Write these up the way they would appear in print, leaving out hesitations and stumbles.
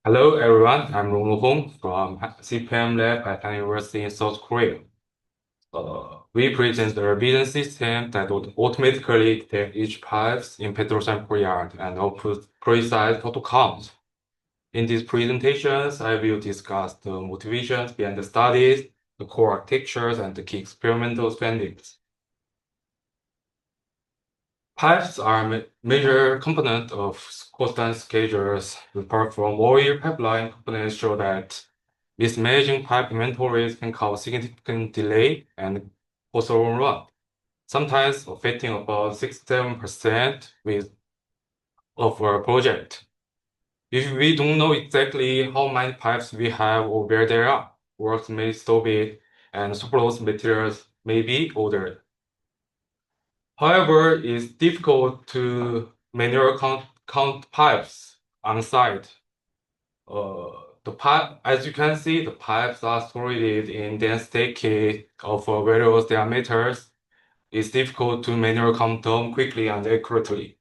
Hello everyone, I'm Rong-Lu from CPM Lab at University in South Korea. We present a vision system that would automatically detect each pipes in petrochemical yard and output precise total count. In these presentations, I will discuss the motivations behind the studies, the core architectures, and the key experimental findings. Pipes are a major component of constant schedules. Report from oil pipeline companies show that mismanaging pipe inventories can cause significant delay and cost overrun, sometimes affecting about 6-7% of our project. If we don't know exactly how many pipes we have or where they are, works may stop it and surplus materials may be ordered. However, it's difficult to manually count pipes on site. The pipe, as you can see, the pipes are stored in dense kit of various diameters. It's difficult to manually count them quickly and accurately.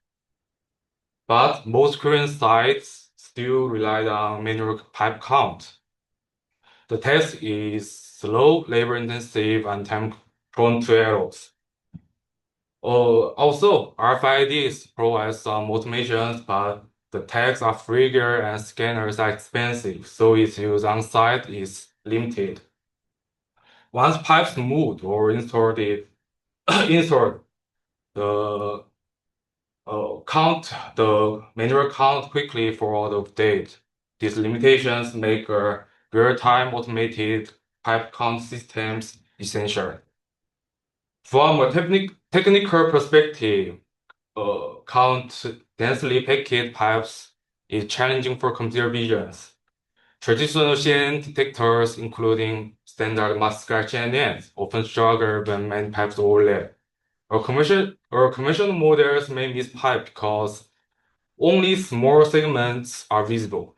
But most current sites still rely on manual pipe count. The test is slow, labor-intensive, and time-prone to errors. Also, RFIDs provide some automations, but the tags are fragile and scanners are expensive, so its use on site is limited. Once pipes moved or installed, the the manual count quickly for all the update. These limitations make a real-time automated pipe count systems essential. From a technical perspective, count densely packed pipes is challenging for computer visions. Traditional CN detectors, including standard mask scratch En-Lian, often struggle when many pipes overlap. Or conventional models may miss pipe because only small segments are visible.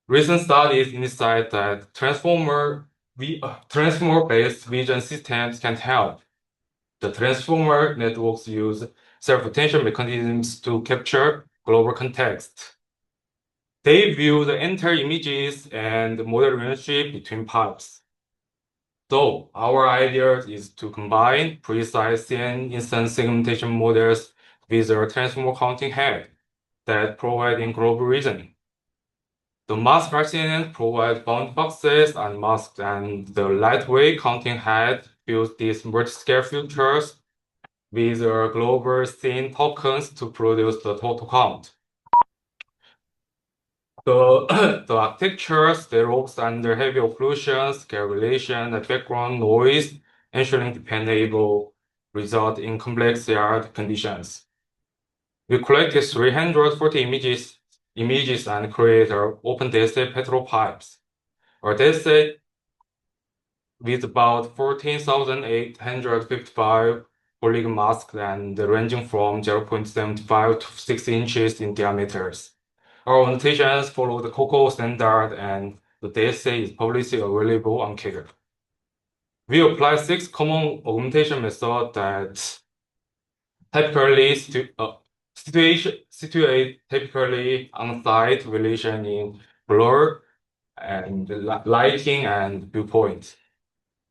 Recent studies indicate that transformer-based vision systems can help. The transformer networks use self-attention mechanisms to capture global context. They view the entire images and model relationship between pipes. So our idea is to combine precise and instant segmentation models with a transformer counting head that providing global reasoning. The mask RCNN provides bound boxes and masks, and the lightweight counting head builds these multi-scale filters with global scene tokens to produce the total count. The architectures develops under heavy occlusion, scale relation, and background noise, ensuring dependable result in complex yard conditions. We collected 340 images and created open dataset PetroPipes. Our dataset with about 14,855 polygon masks and ranging from 0.75 to 6 inches in diameters. Our annotations follow the COCO standard, and the dataset is publicly available on Kaggle. We apply 6 common augmentation methods that typically situate typically on-site relation in blur and lighting and viewpoint.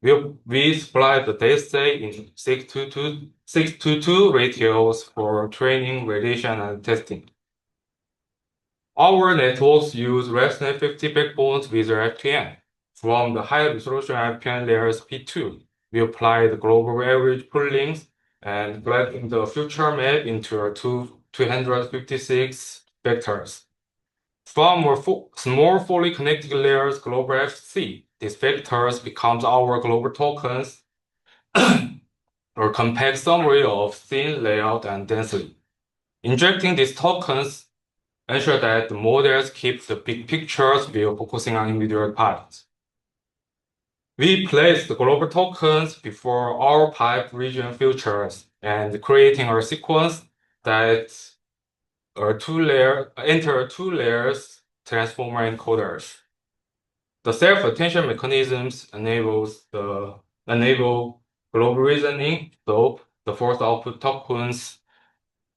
We supply the dataset in 6:2 ratios for training, validation, and testing. Our networks use ResNet 50 backbones with FTN. From the high resolution FTN layers P2, we apply the global average poolings and breaking the future map into 256 vectors. From small fully connected layers global FC, these vectors becomes our global tokens, or compact summary of scene layout and density. Injecting these tokens ensure that the models keep the big pictures while focusing on individual parts. We place the global tokens before our pipe region features and creating a sequence that enter two layers transformer encoders. The self-attention mechanisms enable global reasoning, so the first output tokens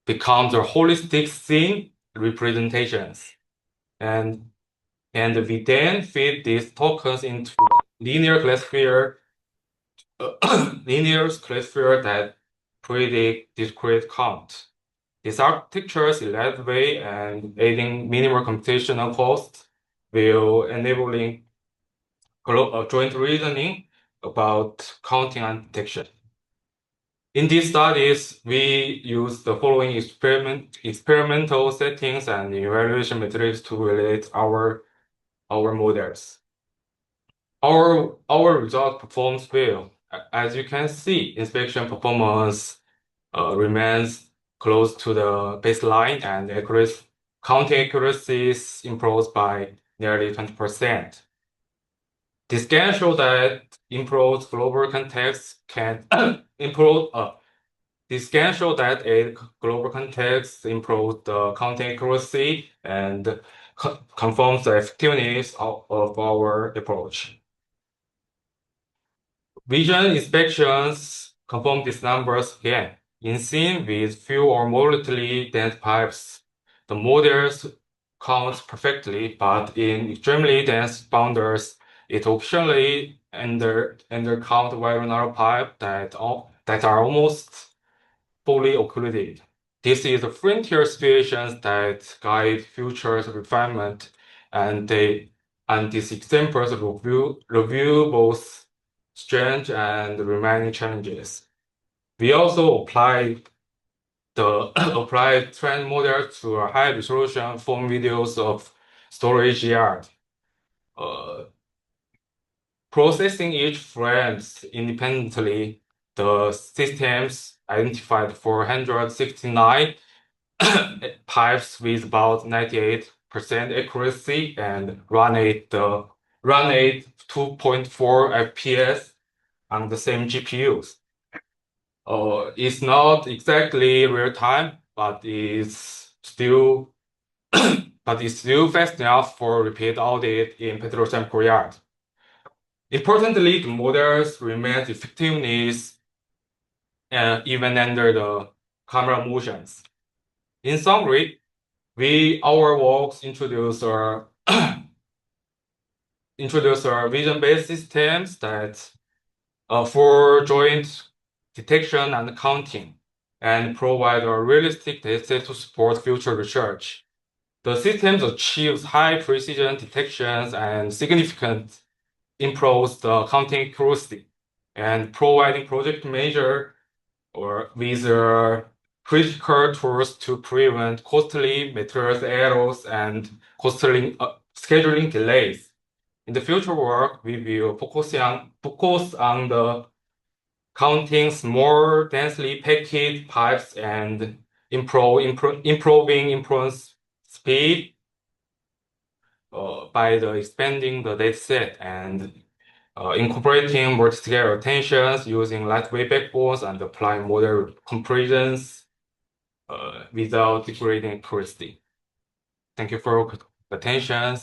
become the holistic scene representations. And And we then feed these tokens into linear classifier that predict discrete count. This architecture is lightweight and aiding minimal computational cost while enabling joint reasoning about counting and detection. In these studies, we use the following experimental settings and evaluation metrics to relate our models. Our result performs well. As you can see, inspection performance remains close to the baseline, and counting accuracies improves by nearly 20%. This can show that improved global context can improve. This can show that a global context improves the counting accuracy and confirms the effectiveness of our approach. Vision inspections confirm these numbers again. In scene with few or moderately dense pipes, the models count perfectly, but in extremely dense bounders, it occasionally undercount very narrow pipe that are almost fully occluded. This is the frontier situations that guide future refinement, and these examples review both strengths and remaining challenges. We also apply trend model to a high resolution form videos of storage yard. Processing each frame independently, the systems identified 469 pipes with about 98% accuracy and run at 2.4 FPS on the same GPUs. It's not exactly real time, but it's still fast enough for repeat audit in petrochemical yard. Importantly, the models remain effectiveness even under the camera motions. In summary, our works introduce our vision-based systems that for joint detection and counting, and provide a realistic dataset to support future research. The systems achieves high precision detections and significant improves the counting accuracy, and providing project measure or with critical tools to prevent costly materials errors and costly scheduling delays. In the future work, we will focus on the counting more densely packed pipes and improving inference speed by expanding the dataset and incorporating multi-scale attentions using lightweight backbones and applying model comparisons without degrading accuracy. Thank you for your attention.